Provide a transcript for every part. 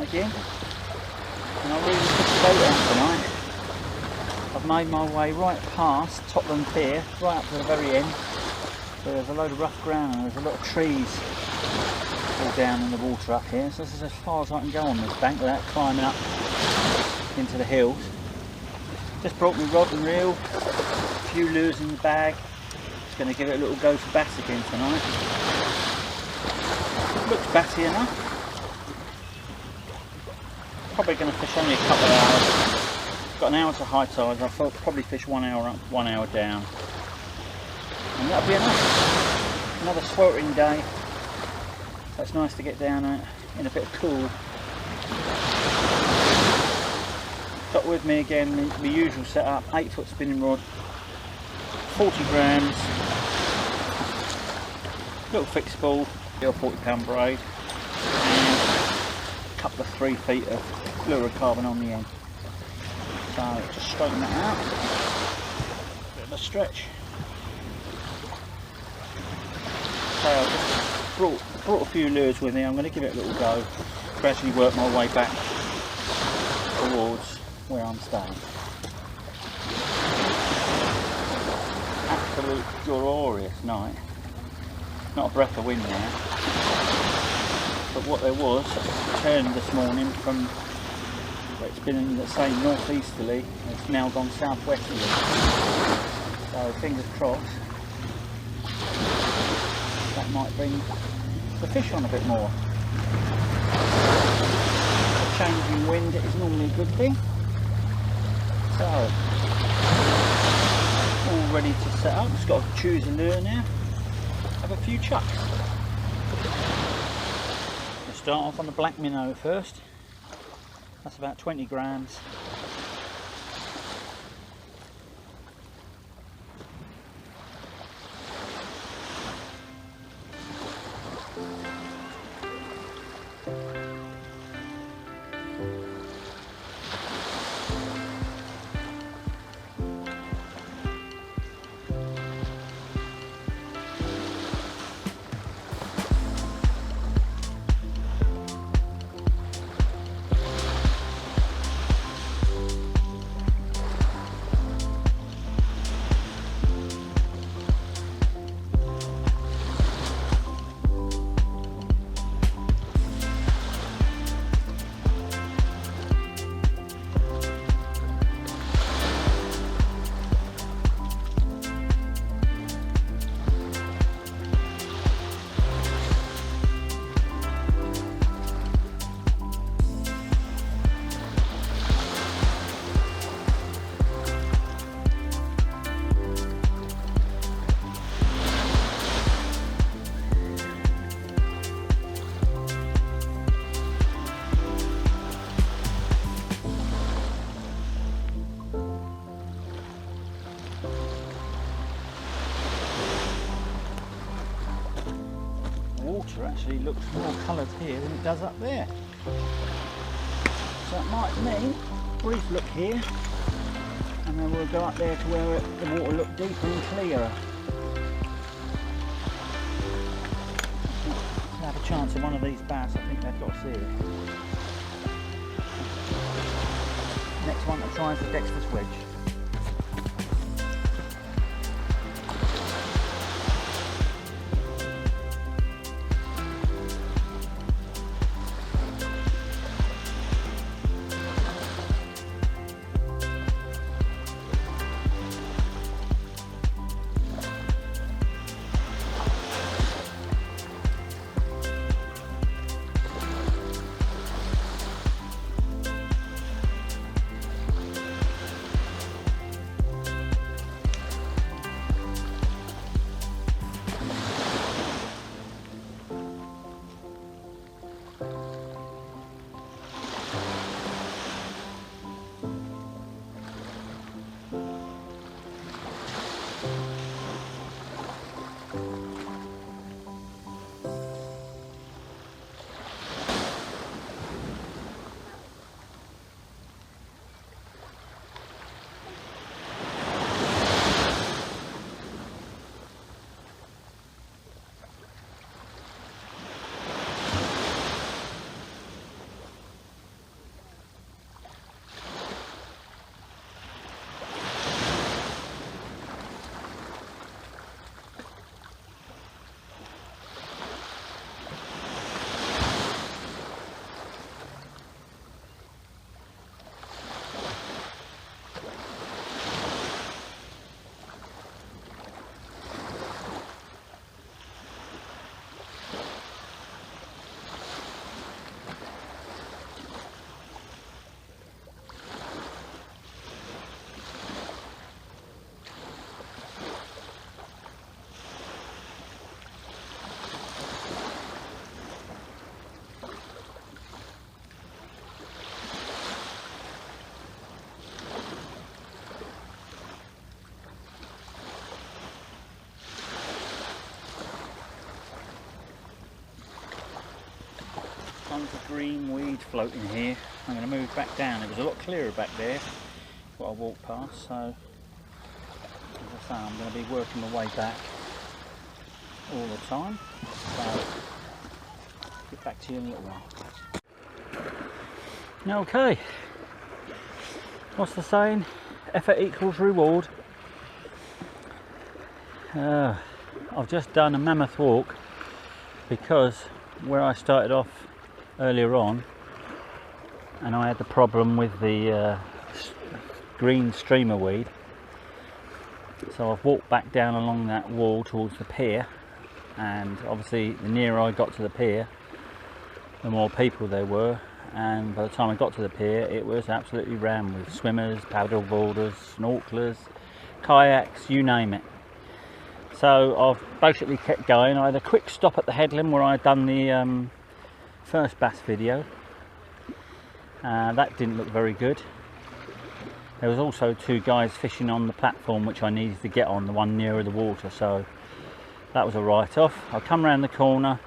again, and I really put the boat out tonight. I've made my way right past Totland Pier, right up to the very end. So there's a load of rough ground and there's a lot of trees all down in the water up here. So this is as far as I can go on this bank without climbing up into the hills. Just brought me rod and reel, a few lures in the bag. Just going to give it a little go for bass again tonight. Looks bassy enough. Probably going to fish only a couple of hours. Got an hour to high tide. I thought probably fish 1 hour up, 1 hour down. And that'll be enough. Another sweltering day. So it's nice to get down in a bit of cool. Got with me again the usual setup, 8-foot spinning rod, 40 grams, little fixed ball, or 40-pound braid, and a couple of 3 feet of fluorocarbon on the end. So just straighten that out, bit of a stretch. So I just brought a few lures with me. I'm going to give it a little go, gradually work my way back towards where I'm staying. Absolute glorious night. Not a breath of wind now. But what there was, turned this morning from where it's been in the same northeasterly, it's now gone southwesterly. So fingers crossed, that might bring the fish on a bit more. A change in wind is normally a good thing. So, all ready to set up. Just got to choose a lure now. Have a few chucks. We'll start off on the black minnow first. That's about 20 grams. Actually looks more coloured here than it does up there, so it might mean brief look here and then we'll go up there to where the water looked deeper and clearer. To have a chance of one of these bass, I think they've got to see it. Next one to try is the Dexter's wedge. weed floating here. I'm going to move back down. It was a lot clearer back there, what I walked past, so as I say, I'm going to be working my way back all the time. So get back to you in a little while. Okay, what's the saying? Effort equals reward. I've just done a mammoth walk because where I started off earlier on, and I had the problem with the green streamer weed, so I've walked back down along that wall towards the pier, and obviously the nearer I got to the pier, the more people there were, and by the time I got to the pier it was absolutely rammed with swimmers, paddleboarders, snorkelers, kayaks, you name it. So I've basically kept going. I had a quick stop at the headland where I'd done the first bass video. That didn't look very good. There was also two guys fishing on the platform which I needed to get on, the one nearer the water, so that was a write-off. I come around the corner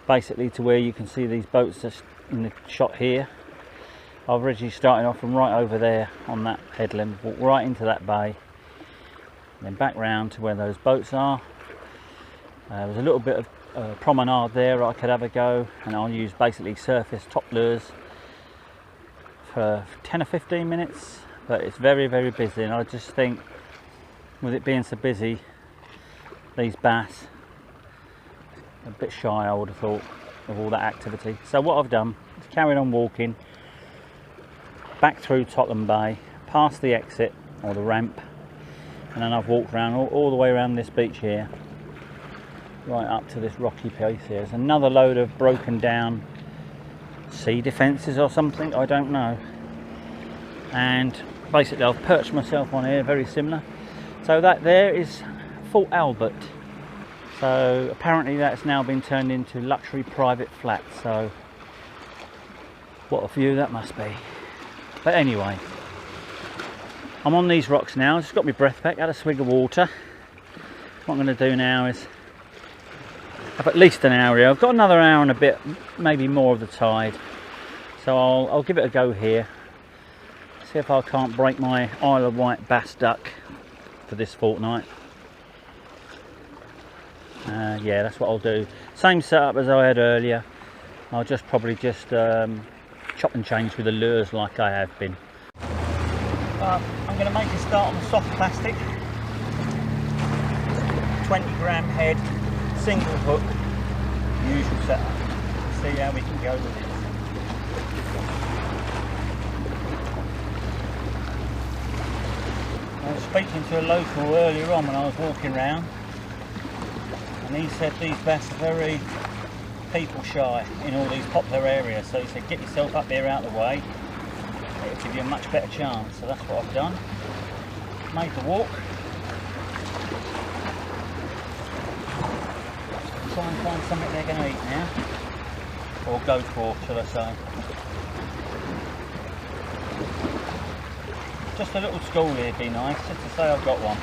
basically to where you can see these boats just in the shot here. I've originally started off from right over there on that headland, walked right into that bay, then back round to where those boats are. There was a little bit of promenade there I could have a go, and I'll use basically surface top lures for 10 or 15 minutes, but it's very, very busy, and I just think with it being so busy, these bass are a bit shy, I would have thought, of all that activity. So what I've done is carried on walking back through Tottenham Bay, past the exit or the ramp, and then I've walked around all the way around this beach here, right up to this rocky piece here. There's another load of broken down sea defences or something, I don't know. And basically I've perched myself on here, very similar. So that there is Fort Albert. So apparently that's now been turned into luxury private flats. So what a view that must be. But anyway, I'm on these rocks now. I've just got my breath back, had a swig of water. What I'm going to do now is have at least an hour here. I've got another hour and a bit, maybe more of the tide. So I'll give it a go here. See if I can't break my Isle of Wight bass duck for this fortnight. Yeah, that's what I'll do. Same setup as I had earlier. I'll just probably just chop and change with the lures like I have been. I'm going to make a start on the soft plastic. 20-gram head, single hook, usual setup. See how we can go with it. I was speaking to a local earlier on when I was walking around, and he said these bass are very people shy in all these popular areas, so he said get yourself up there out of the way, it'll give you a much better chance. So that's what I've done, made the walk, try and find something they're going to eat now, or go for, shall I say. Just a little school here would be nice, just to say I've got one.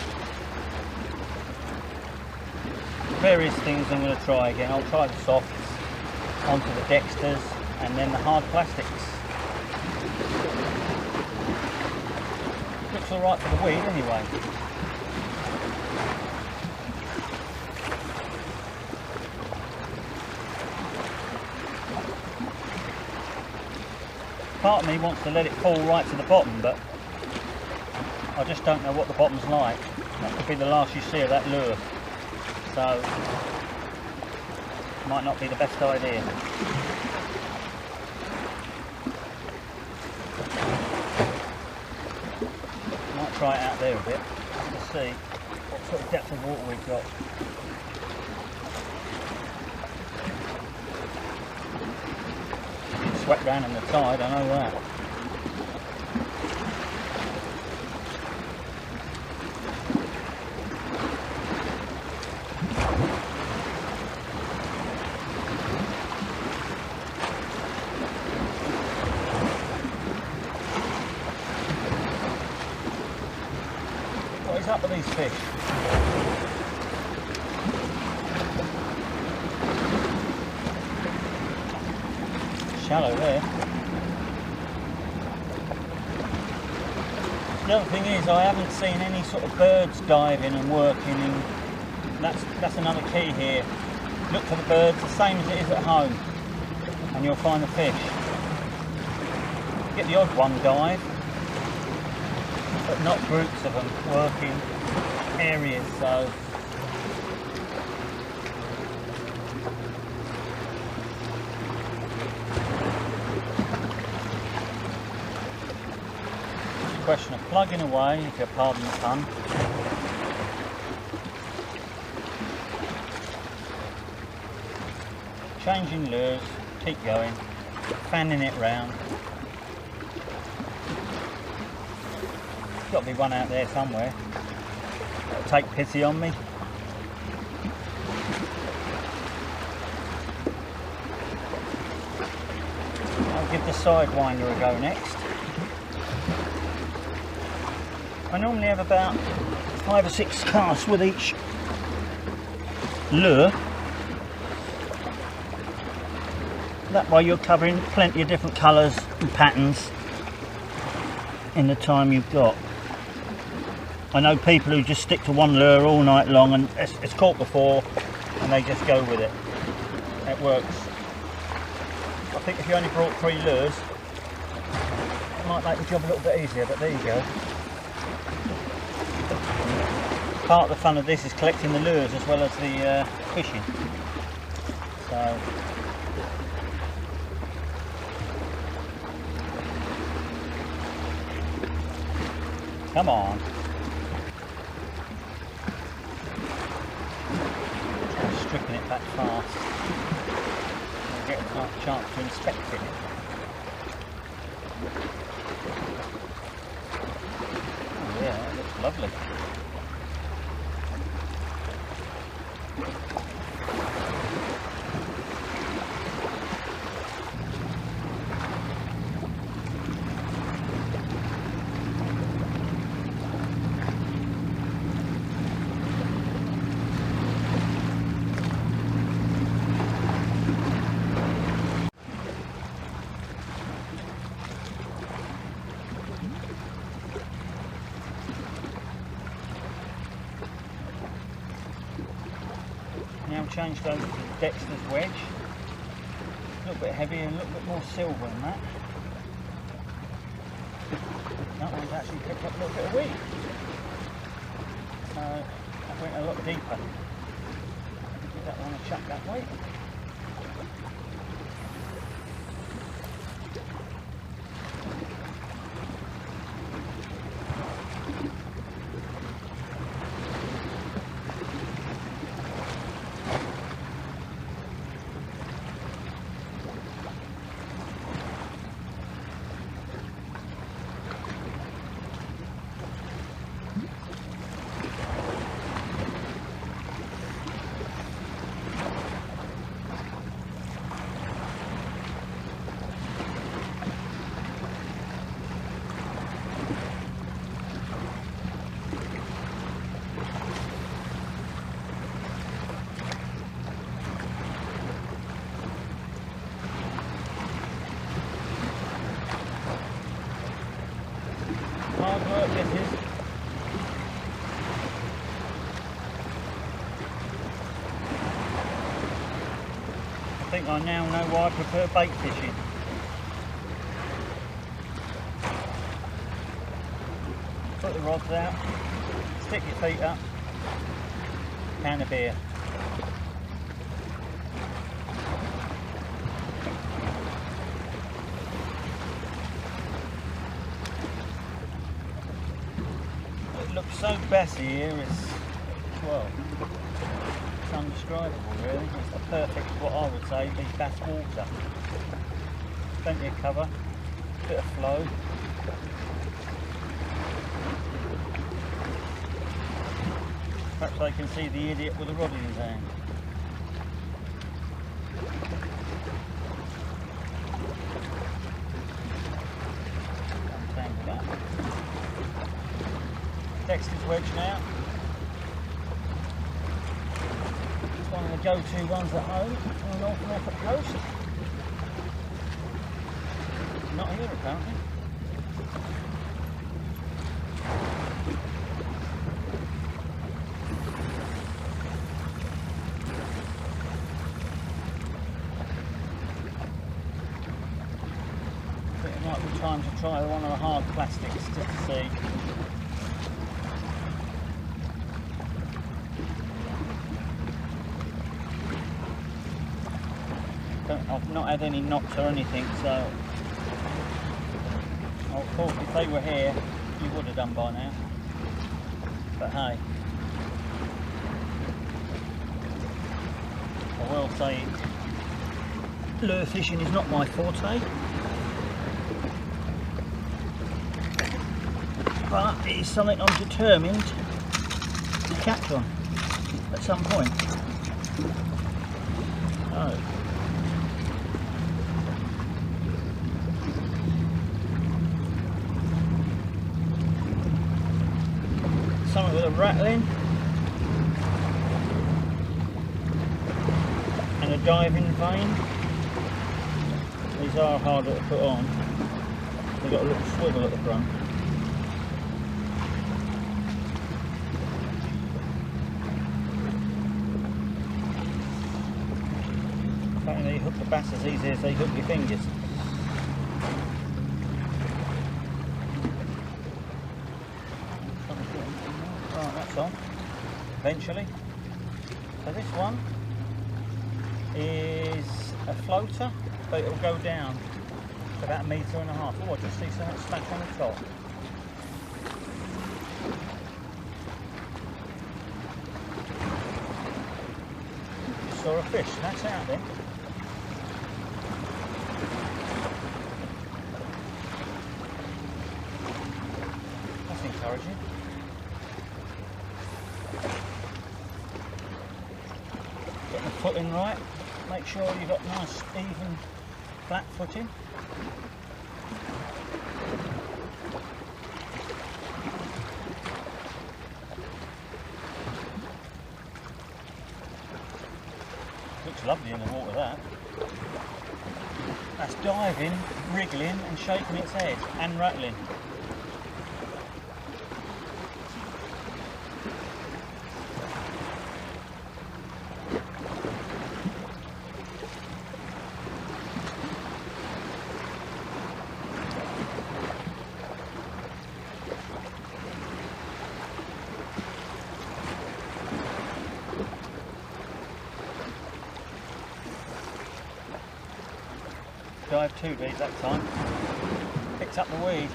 Various things I'm going to try again. I'll try the softs, onto the Dexters, and then the hard plastics. Looks alright for the weed anyway. Part of me wants to let it fall right to the bottom, but I just don't know what the bottom's like. That could be the last you see of that lure, so might not be the best idea. Might try it out there a bit to see what sort of depth of water we've got. Swept down in the tide, I know that. What is up with these fish? Shallow there. The other thing is, I haven't seen any sort of birds diving and working, and that's another key here. Look for the birds the same as it is at home, and you'll find the fish. Get the odd one dive, but not groups of them working areas. So it's a question of plugging away, if you'll pardon the pun. Changing lures, keep going, fanning it round. There's got to be one out there somewhere that'll take pity on me. I'll give the sidewinder a go next. I normally have about 5 or 6 casts with each lure. That way you're covering plenty of different colours and patterns in the time you've got. I know people who just stick to one lure all night long, and it's caught before and they just go with it. It works. I think if you only brought 3 lures, it might make the job a little bit easier, but there you go. Part of the fun of this is collecting the lures as well as the fishing. So come on. Stripping it back fast. We'll get a chance to inspect it. Oh yeah, that looks lovely. Now changed over to the Dexter's wedge. A little bit heavier and a little bit more silver than that. That one's actually picked up a little bit of weed. So that went a lot deeper. Give that one a chuck that way. Hard work this is. I think I now know why I prefer bait fishing. Put the rods out, stick your feet up, can of beer. It looks so bassy here, well, it's undescribable really. It's the perfect, what I would say, is bass water. Plenty of cover, bit of flow. Perhaps I can see the idiot with a rod in his hand. Untangle that. Dexter's wedge now. It's one of the go-to ones at home on North Norfolk coast. Not here apparently. Might be time to try one of the hard plastics just to see. I've not had any knots or anything, so of course if they were here you would have done by now, but hey, I will say lure fishing is not my forte, but it is something I'm determined to catch on at some point. Oh. Something with a rattling and a diving vane. These are harder to put on. They've got a little swivel at the front. Apparently they hook the bass as easy as they hook your fingers. Right, that's on. Eventually. So this one is a floater, but it'll go down to about 1.5 meters. Oh, I just see something splash on the top. Just saw a fish, and that's out then. That's encouraging. Get the footing right. Make sure you've got nice, even, flat footing. Looks lovely in the water, that. That's diving, wriggling and shaking its head and rattling. Dive too deep that time. Picked up the weed.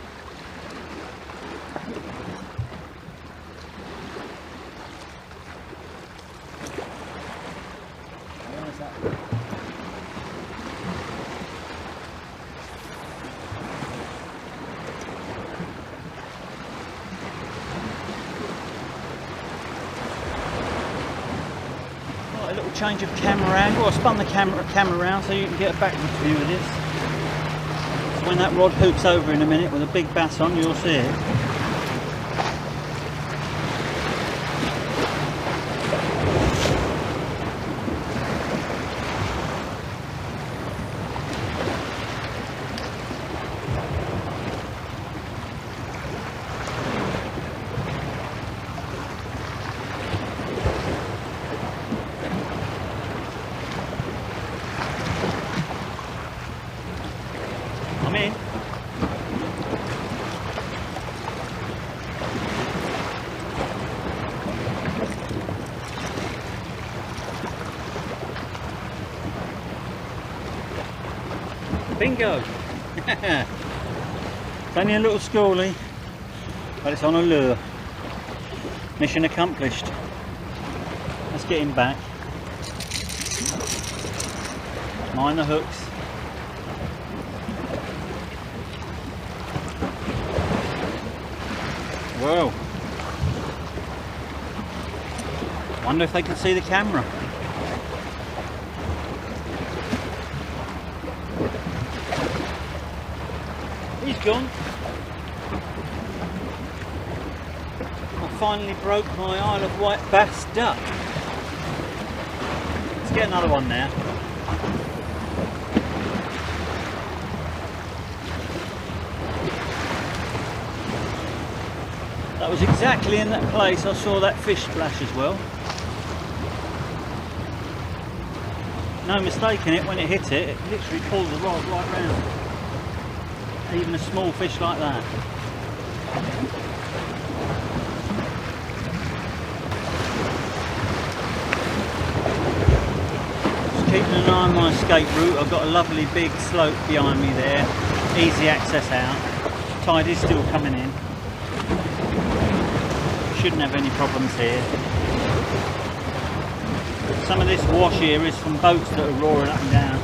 Where is that? Right, a little change of camera angle. I spun the camera around so you can get a backwards view of this. When that rod hooks over in a minute with a big bass on, you'll see it. I'm in. Bingo! It's only a little schoolie, but it's on a lure. Mission accomplished. Let's get him back. Mind the hooks. Whoa! Wonder if they can see the camera. He's gone. I finally broke my Isle of Wight bass duck. Let's get another one now. That was exactly in that place I saw that fish splash as well. No mistaking it, when it hit it, it literally pulled the rod right round. even a small fish like that. Just keeping an eye on my escape route. I've got a lovely big slope behind me there, easy access out. Tide is still coming in. Shouldn't have any problems here. Some of this wash here is from boats that are roaring up and down.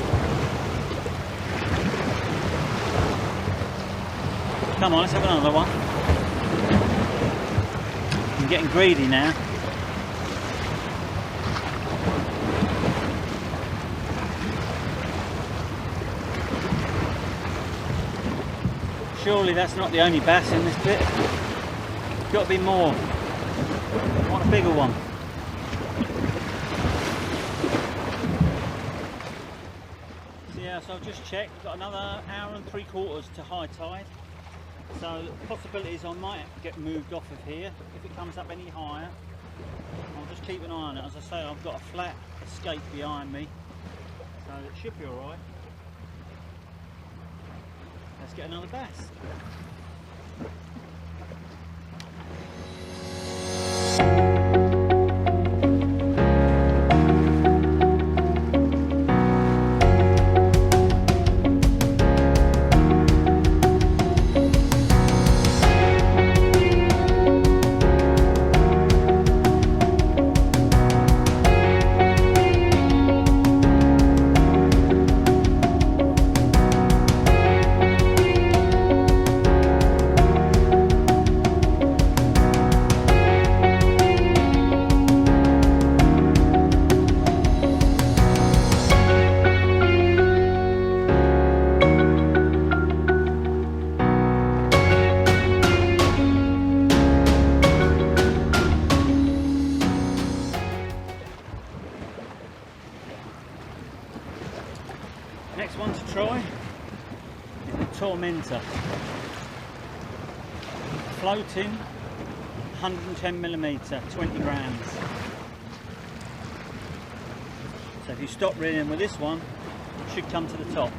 Come on, let's have another one. I'm getting greedy now. Surely that's not the only bass in this bit. There's got to be more. I want a bigger one. So yeah, so I've just checked. We've got another hour and 3/4 to high tide. So the possibility is I might get moved off of here. If it comes up any higher, I'll just keep an eye on it. As I say, I've got a flat escape behind me, so it should be alright. Let's get another bass. Next one to try is the tormentor. Floating 110mm, 20 grams. So if you stop reeling with this one, it should come to the top.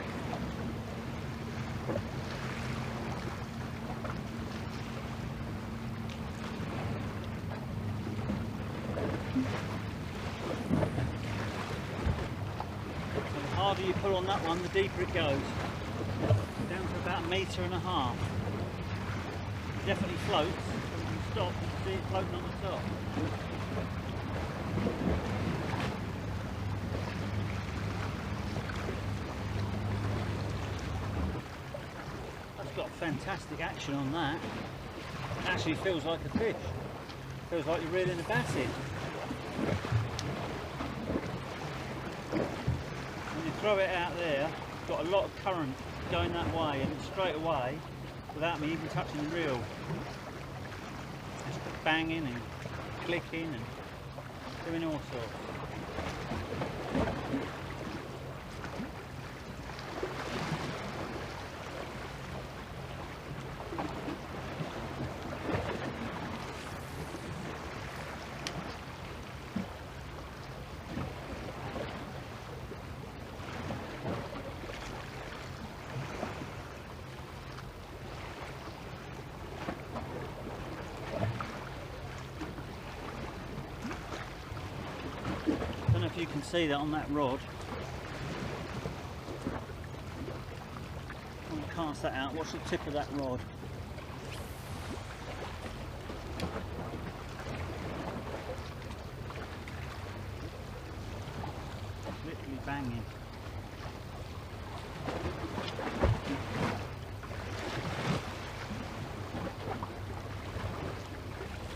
The harder you pull on that one, the deeper it goes. Down to about 1.5 meters. It definitely floats. When you stop, you see it floating on the top. That's got fantastic action on that. It actually feels like a fish. Feels like you're reeling a bass in. When you throw it out there, it's got a lot of current going that way, and straight away, without me even touching the reel, just banging and clicking and doing all sorts. I don't know if you can see that on that rod. I'm going to cast that out. Watch the tip of that rod. It's literally banging.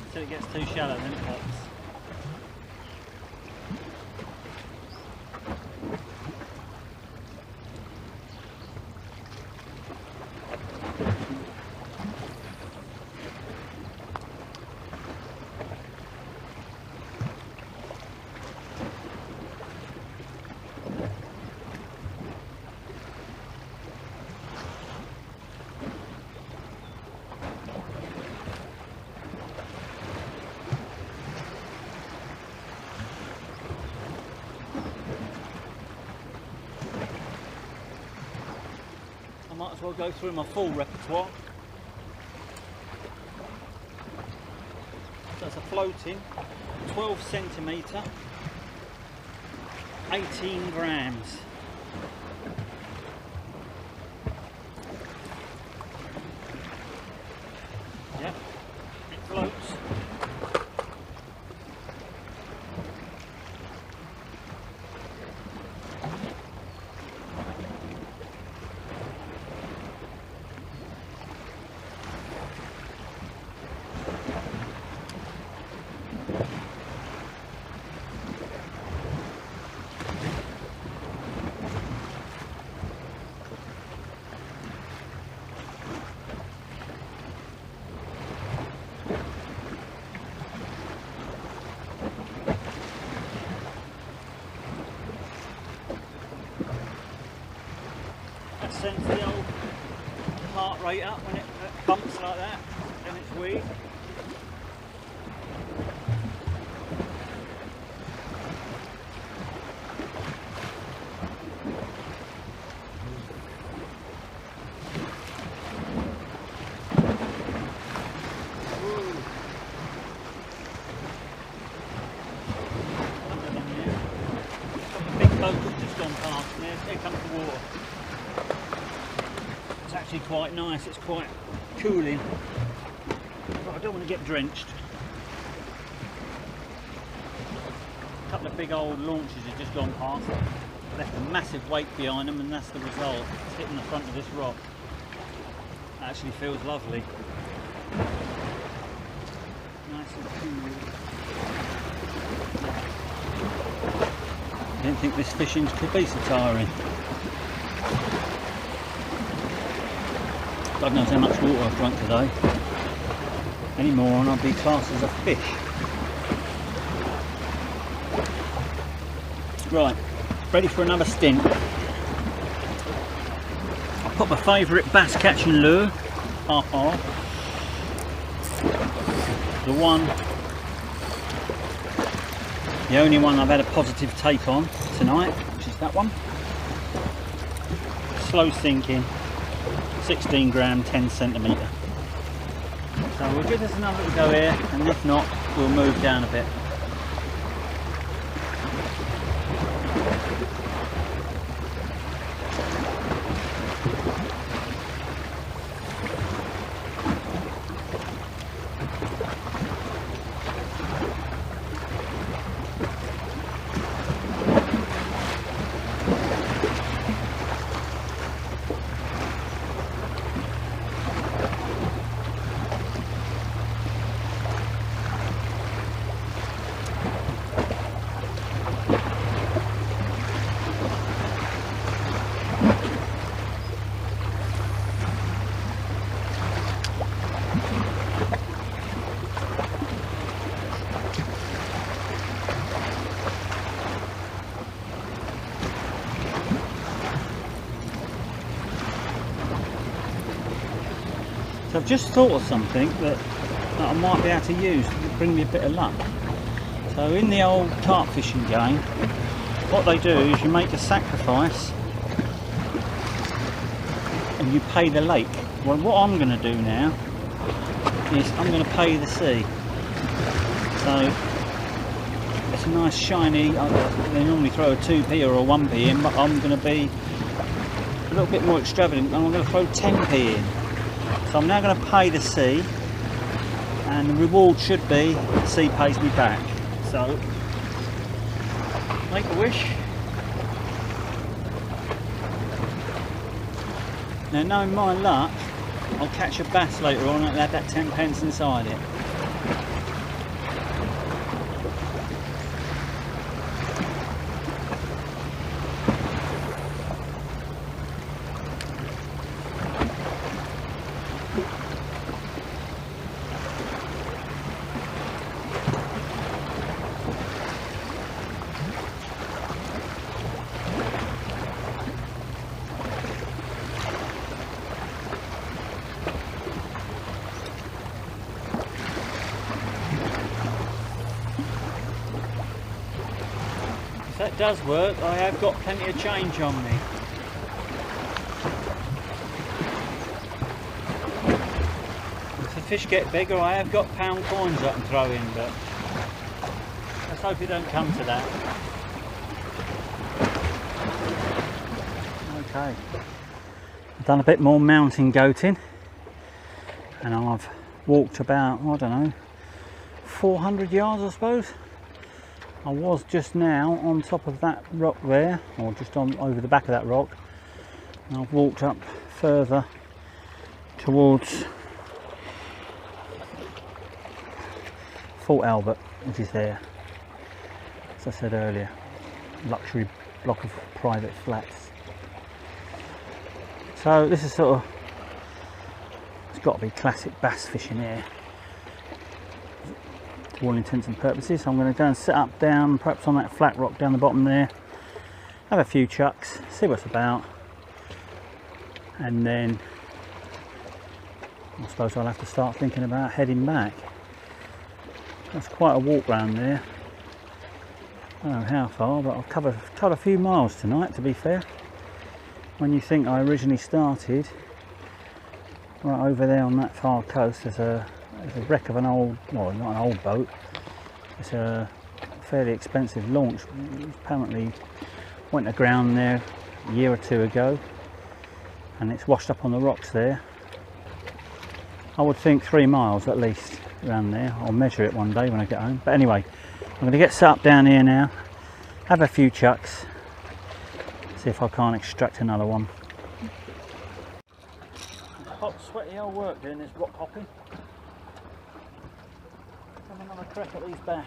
Until it gets too shallow, then it pops. as well go through my full repertoire. So it's a floating 12 centimetre, 18 grams. Yep, it floats. That sends the old heart rate up when it pumps like that, and it's weed. Just gone past, and there comes the water. It's actually quite nice, it's quite cooling, but I don't want to get drenched. A couple of big old launches have just gone past, left a massive weight behind them, and that's the result. It's hitting the front of this rock. It actually feels lovely. Nice and cool. I didn't think this fishing could be so tiring. God knows how much water I've drunk today. Any more and I'll be classed as a fish. Right, ready for another stint. I'll put my favourite bass catching lure, the only one I've had a positive take on tonight, which is that one. Slow sinking, 16 gram, 10 centimetre. So we'll give this another little go here, and if not, we'll move down a bit. So I've just thought of something that I might be able to use to bring me a bit of luck. So in the old carp fishing game, what they do is you make a sacrifice and you pay the lake. Well, what I'm going to do now is I'm going to pay the sea. So it's a nice shiny, they normally throw a 2p or a 1p in, but I'm going to be a little bit more extravagant and I'm going to throw 10p in. So I'm now going to pay the sea, and the reward should be the sea pays me back. So make a wish. Now, knowing my luck, I'll catch a bass later on and add that 10 pence inside it. If that does work, I have got plenty of change on me. fish get bigger, I have got pound coins I can throw in, but let's hope it don't come to that. Okay, I've done a bit more mountain goating, and I've walked about, I don't know, 400 yards I suppose. I was just now on top of that rock there, or just on over the back of that rock, and I've walked up further towards Fort Albert, which is there, as I said earlier, luxury block of private flats. So this is sort of, it's got to be classic bass fishing here to all intents and purposes. So I'm going to go and sit up down, perhaps on that flat rock down the bottom there, have a few chucks, see what's about, and then I suppose I'll have to start thinking about heading back. That's quite a walk round there. I don't know how far, but I've covered a few miles tonight, to be fair. When you think I originally started right over there on that far coast, there's a wreck of an old, well, not an old boat, it's a fairly expensive launch. It apparently went aground there a year or two ago, and it's washed up on the rocks there. I would think 3 miles at least around there. I'll measure it one day when I get home. But anyway, I'm going to get set up down here now, have a few chucks, see if I can't extract another one. Hot, sweaty old work doing this rock hopping. Have another crack at these bass.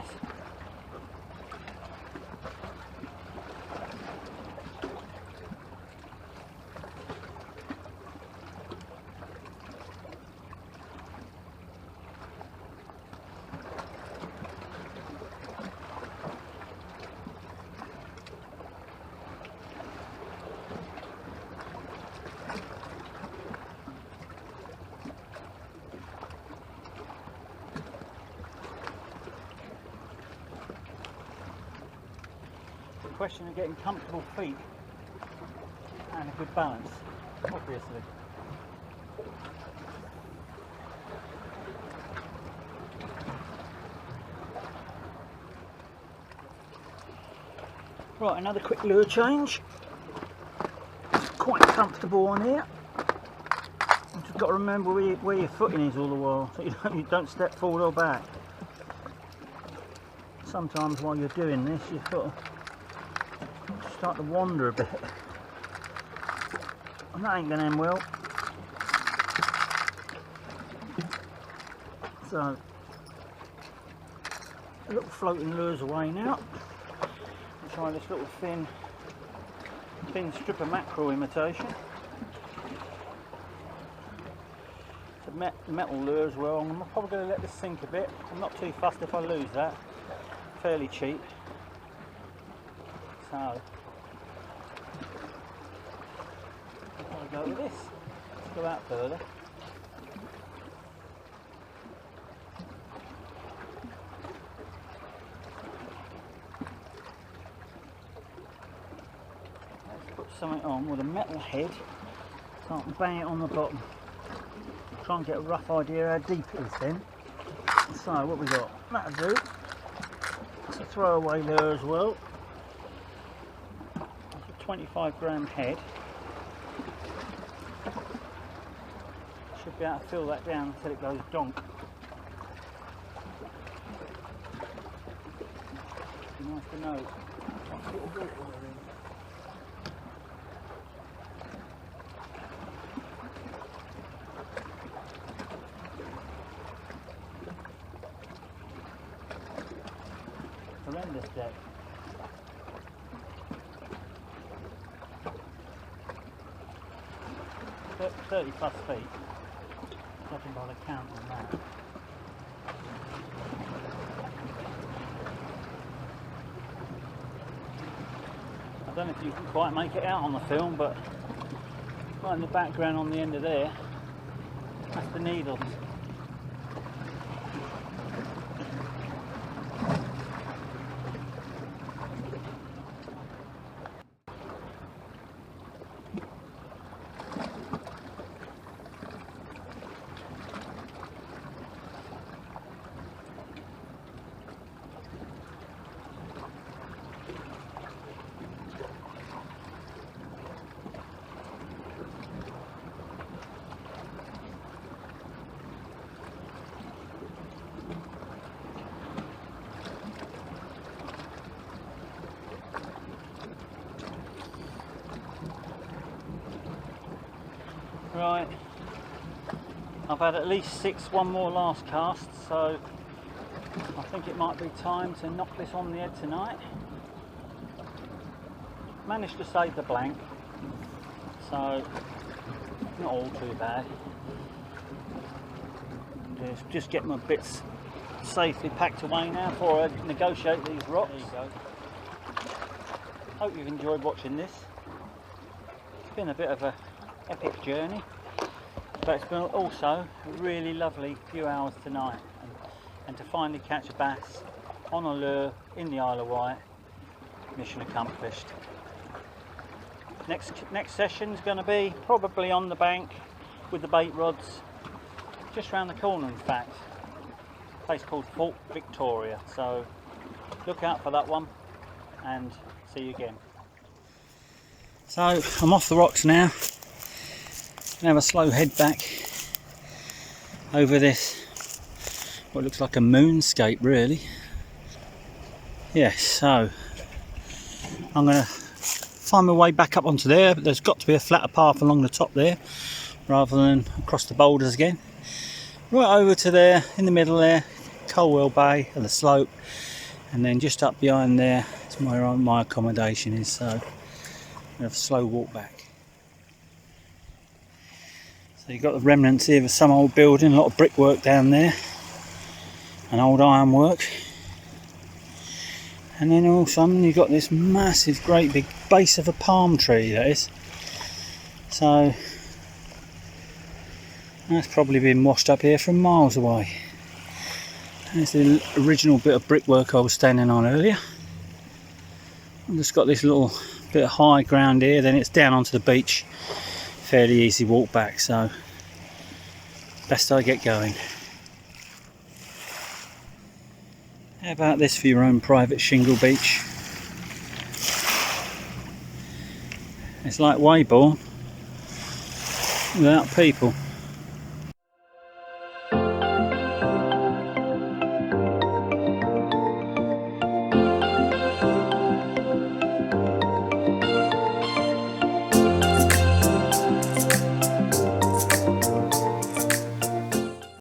Question of getting comfortable feet and a good balance, obviously. Right, another quick lure change. Quite comfortable on here. You've just got to remember where your footing is all the while, so you don't step forward or back. Sometimes while you're doing this, you sort of start to wander a bit, and that ain't going to end well. So a little floating lures away now. I'll try this little thin strip of mackerel imitation. It's a metal lure as well. I'm probably going to let this sink a bit. I'm not too fussed if I lose that. Fairly cheap. So go with this. Let's go out further. Let's put something on with a metal head so I can bang it on the bottom. Try and get a rough idea how deep it is then. So what we got? That'll do. It's a throwaway lure as well. It's a 25-gram head. Should be able to fill that down until it goes donk. Be nice to know what little boat we're in. Horrendous depth. 30 plus feet. Judging by the count on that. I don't know if you can quite make it out on the film, but right in the background on the end of there, that's the needles. I've had at least 6 one more last cast, so I think it might be time to knock this on the head tonight. Managed to save the blank, so not all too bad. Just get my bits safely packed away now before I negotiate these rocks. There you go. Hope you've enjoyed watching this. It's been a bit of an epic journey, but it's been also a really lovely few hours tonight, and to finally catch a bass on a lure in the Isle of Wight, mission accomplished. Next session is going to be probably on the bank with the bait rods, just round the corner in fact, a place called Fort Victoria, so look out for that one and see you again. So I'm off the rocks now, and have a slow head back over this, what looks like a moonscape really. Yes, so I'm going to find my way back up onto there, but there's got to be a flatter path along the top there rather than across the boulders again. Right over to there, in the middle there, Colwell Bay and the slope, and then just up behind there is where my accommodation is, so I'm going to have a slow walk back. So you've got the remnants here of some old building, a lot of brickwork down there, and old ironwork. And then all of a sudden you've got this massive, great big base of a palm tree, that is. So that's probably been washed up here from miles away. There's the original bit of brickwork I was standing on earlier. I've just got this little bit of high ground here, then it's down onto the beach. Fairly easy walk back, so best I get going. How about this for your own private shingle beach? It's like Weybourne without people.